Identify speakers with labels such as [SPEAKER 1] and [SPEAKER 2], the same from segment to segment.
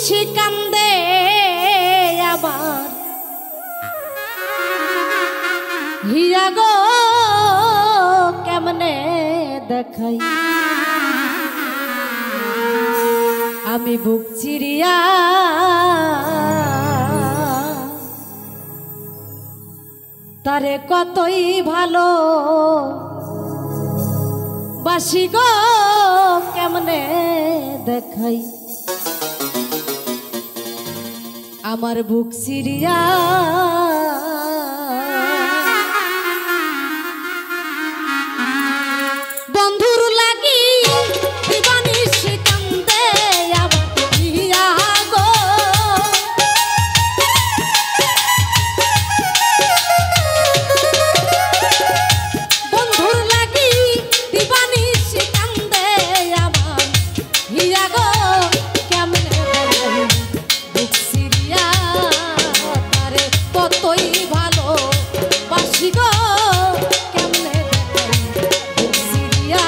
[SPEAKER 1] নিশি কান্দে আবার হিয়া গো কেমনে দেখাই আমি বুক চিরিয়া তারে কতই ভালো বাসি গো কেমনে দেখাই আমার বুক চিরিয়া বন্ধুর লাগি দিবানিশি কান্দে আবার হিয়া গো বন্ধুর লাগি দিবানিশি কান্দে আবার হিয়া গো কেমনে বুক চিরিয়া তারে কতই ভালো বাসি গো কেমনে বুক চিরিয়া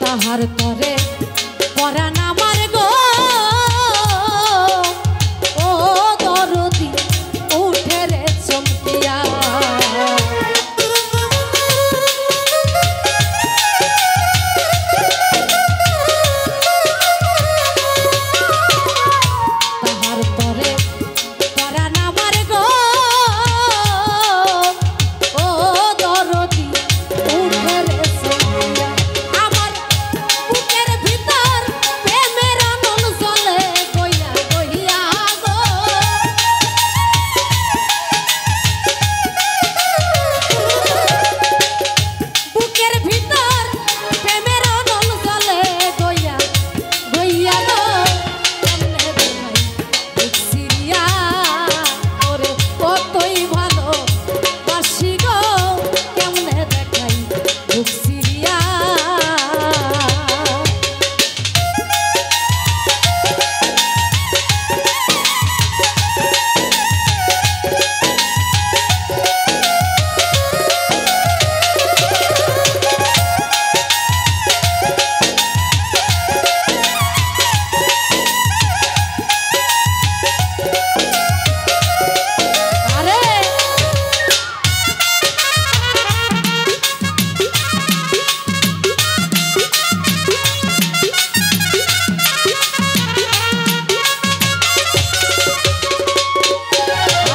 [SPEAKER 1] তাহার তরে পরাণ আমার গো ও দরদি উঠে রে চমকিয়া তাহার তরে পরাণ আমার গো ও দরদি উঠে রে চমকিয়া আমার বুকের ভিতর প্রেমের আগুন জ্বলে গইয়া গইয়া গো বুকের ভিতর প্রেমের আগুন জ্বলে গইয়া গইয়া গো কেমনে দেখাই বুক চিরিয়া ওরে কতই ভালো বাসি গো কেমনে দেখাই বুক চিরিয়া আরে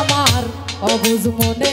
[SPEAKER 1] আমার অবুঝ মনে